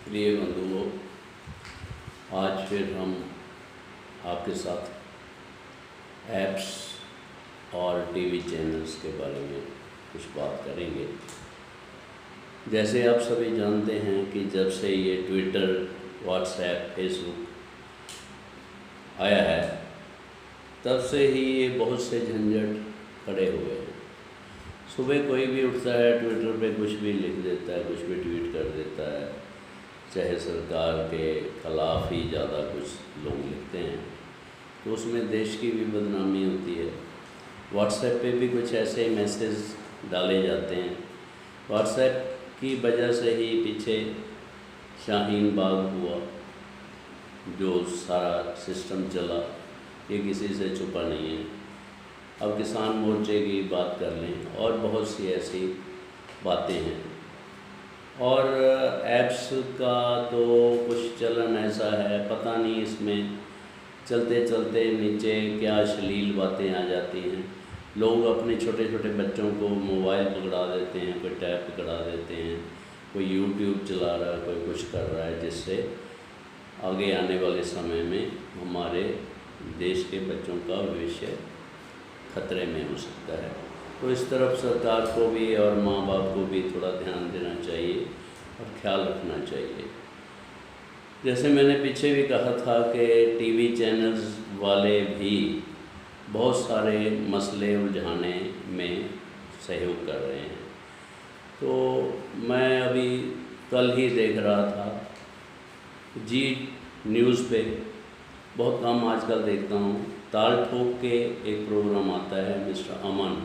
प्रिय बंधुओं, आज फिर हम आपके साथ ऐप्स और टीवी चैनल्स के बारे में कुछ बात करेंगे। जैसे आप सभी जानते हैं कि जब से ये ट्विटर, व्हाट्सएप, फेसबुक आया है तब से ही ये बहुत से झंझट खड़े हुए हैं। सुबह कोई भी उठता है, ट्विटर पे कुछ भी लिख देता है, कुछ भी ट्वीट कर देता है, चाहे सरकार के ख़िलाफ़ ही ज़्यादा कुछ लोग लिखते हैं, तो उसमें देश की भी बदनामी होती है। व्हाट्सएप पे भी कुछ ऐसे मैसेज डाले जाते हैं। व्हाट्सएप की वजह से ही पीछे शाहीन बाग हुआ, जो सारा सिस्टम चला, ये किसी से छुपा नहीं है। अब किसान मोर्चे की बात कर लें और बहुत सी ऐसी बातें हैं। और ऐप्स का तो कुछ चलन ऐसा है, पता नहीं इसमें चलते चलते नीचे क्या अश्लील बातें आ जाती हैं। लोग अपने छोटे छोटे बच्चों को मोबाइल पकड़ा देते हैं, कोई टैब पकड़ा देते हैं, कोई यूट्यूब चला रहा है, कोई कुछ कर रहा है, जिससे आगे आने वाले समय में हमारे देश के बच्चों का भविष्य खतरे में हो सकता है। तो इस तरफ सरकार को भी और माँ बाप को भी थोड़ा ध्यान देना चाहिए और ख्याल रखना चाहिए। जैसे मैंने पीछे भी कहा था कि टीवी चैनल्स वाले भी बहुत सारे मसले उलझाने में सहयोग कर रहे हैं। तो मैं अभी कल ही देख रहा था, जी न्यूज़ पे बहुत कम आजकल देखता हूँ, ताल ठोक के एक प्रोग्राम आता है, मिस्टर अमन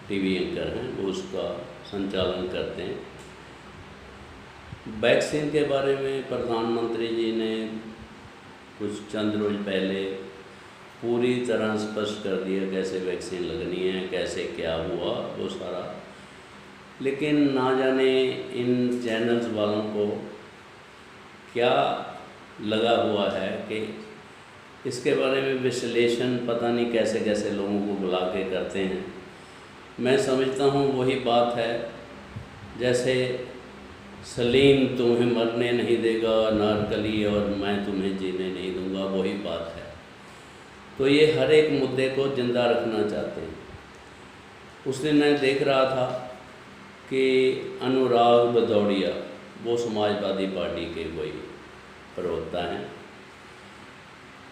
टीवी एंकर हैं, वो उसका संचालन करते हैं। वैक्सीन के बारे में प्रधानमंत्री जी ने कुछ चंद रोज पहले पूरी तरह स्पष्ट कर दिया कैसे वैक्सीन लगनी है, कैसे क्या हुआ वो सारा। लेकिन ना जाने इन चैनल्स वालों को क्या लगा हुआ है कि इसके बारे में विश्लेषण पता नहीं कैसे कैसे लोगों को बुला के करते हैं। मैं समझता हूँ वही बात है, जैसे सलीम तुम्हें मरने नहीं देगा नारकली और मैं तुम्हें जीने नहीं दूंगा, वही बात है। तो ये हर एक मुद्दे को जिंदा रखना चाहते हैं। उस दिन मैं देख रहा था कि अनुराग भदौड़िया, वो समाजवादी पार्टी के कोई प्रवक्ता हैं,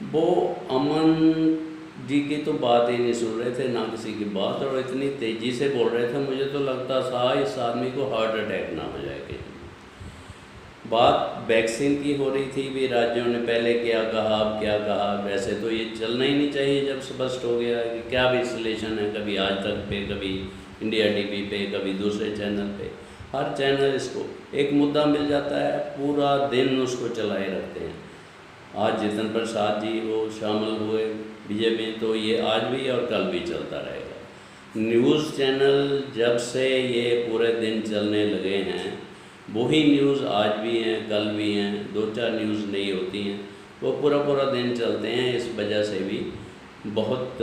वो अमन जी की तो बात ही नहीं सुन रहे थे, ना किसी की बात, और इतनी तेज़ी से बोल रहे थे, मुझे तो लगता था इस आदमी को हार्ट अटैक ना हो जाए। कि बात वैक्सीन की हो रही थी, भी राज्यों ने पहले क्या कहा, अब क्या कहा। वैसे तो ये चलना ही नहीं चाहिए जब स्पष्ट हो गया कि क्या विश्लेषण है, कभी आज तक पे, कभी इंडिया टीवी पे, कभी दूसरे चैनल पे। हर चैनल इसको एक मुद्दा मिल जाता है, पूरा दिन उसको चलाए रखते हैं। आज जितिन प्रसाद जी वो शामिल हुए बीजेपी में, तो ये आज भी और कल भी चलता रहेगा। न्यूज़ चैनल जब से ये पूरे दिन चलने लगे हैं, वही न्यूज़ आज भी हैं, कल भी हैं, दो चार न्यूज़ नहीं होती हैं, वो पूरा पूरा दिन चलते हैं। इस वजह से भी बहुत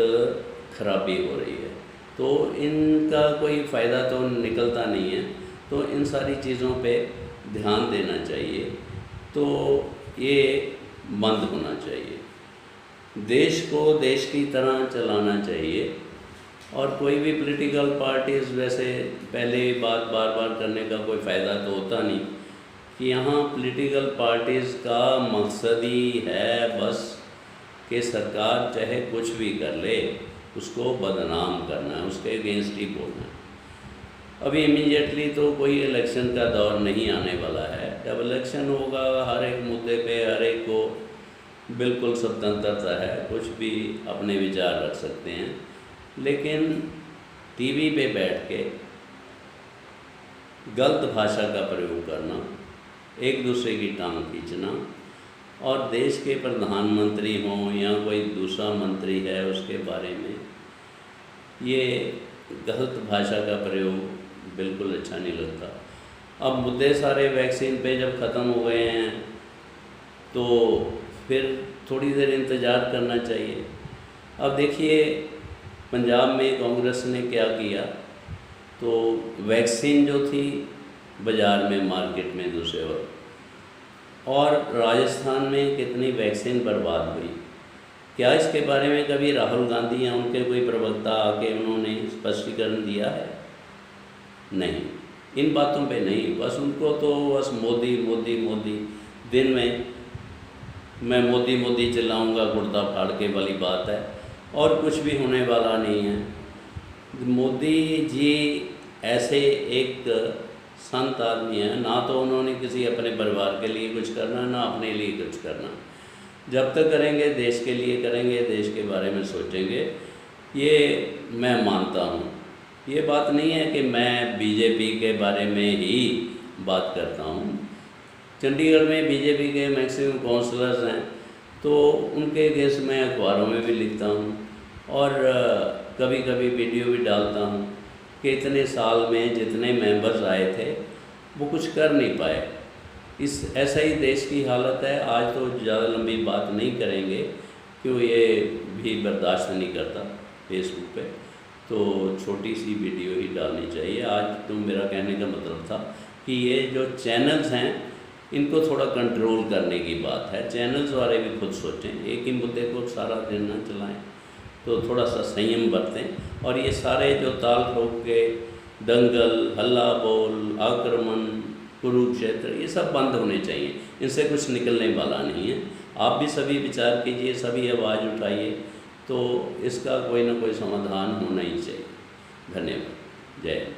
खराबी हो रही है, तो इनका कोई फ़ायदा तो निकलता नहीं है। तो इन सारी चीज़ों पे ध्यान देना चाहिए, तो ये बंद होना चाहिए। देश को देश की तरह चलाना चाहिए। और कोई भी पॉलिटिकल पार्टीज़, वैसे पहले बात बार बार करने का कोई फ़ायदा तो होता नहीं, कि यहाँ पॉलिटिकल पार्टीज़ का मकसद ही है बस कि सरकार चाहे कुछ भी कर ले, उसको बदनाम करना है, उसके अगेंस्ट ही बोलना है। अभी इमीडिएटली तो कोई इलेक्शन का दौर नहीं आने वाला है। जब इलेक्शन होगा, हर एक मुद्दे पे हर एक को बिल्कुल स्वतंत्रता है, कुछ भी अपने विचार रख सकते हैं। लेकिन टीवी पे बैठ के गलत भाषा का प्रयोग करना, एक दूसरे की टांग खींचना, और देश के प्रधानमंत्री हों या कोई दूसरा मंत्री है उसके बारे में ये गलत भाषा का प्रयोग बिल्कुल अच्छा नहीं लगता। अब मुद्दे सारे वैक्सीन पे जब ख़त्म हो गए हैं तो फिर थोड़ी देर इंतज़ार करना चाहिए। अब देखिए पंजाब में कांग्रेस ने क्या किया, तो वैक्सीन जो थी बाज़ार में, मार्केट में दूसरे और, और राजस्थान में कितनी वैक्सीन बर्बाद हुई, क्या इसके बारे में कभी राहुल गांधी या उनके कोई प्रवक्ता आके उन्होंने स्पष्टीकरण दिया है? नहीं, इन बातों पे नहीं, बस उनको तो बस मोदी मोदी मोदी, दिन में मैं मोदी मोदी चिल्लाऊंगा कुर्ता फाड़ के वाली बात है, और कुछ भी होने वाला नहीं है। मोदी जी ऐसे एक संत आदमी हैं, ना तो उन्होंने किसी अपने परिवार के लिए कुछ करना, ना अपने लिए कुछ करना। जब तक करेंगे देश के लिए करेंगे, देश के बारे में सोचेंगे, ये मैं मानता हूँ। ये बात नहीं है कि मैं बीजेपी के बारे में ही बात करता हूँ। चंडीगढ़ में बीजेपी के मैक्सिमम काउंसलर्स हैं, तो उनके केस मैं अखबारों में भी लिखता हूँ और कभी कभी वीडियो भी डालता हूँ कि इतने साल में जितने मेंबर्स आए थे वो कुछ कर नहीं पाए। ऐसा ही देश की हालत है। आज तो ज़्यादा लंबी बात नहीं करेंगे, क्यों ये भी बर्दाश्त नहीं करता फेसबुक पे, तो छोटी सी वीडियो ही डालनी चाहिए। आज तो मेरा कहने का मतलब था कि ये जो चैनल्स हैं इनको थोड़ा कंट्रोल करने की बात है। चैनल्स वाले भी खुद सोचें, एक ही मुद्दे को सारा दिन ना चलाएं, तो थोड़ा सा संयम बरतें। और ये सारे जो ताल ठोक के दंगल, हल्ला बोल, आक्रमण, कुरुक्षेत्र, ये सब बंद होने चाहिए। इनसे कुछ निकलने वाला नहीं है। आप भी सभी विचार कीजिए, सभी आवाज़ उठाइए, तो इसका कोई ना कोई समाधान होना ही चाहिए। धन्यवाद। जय हिंद।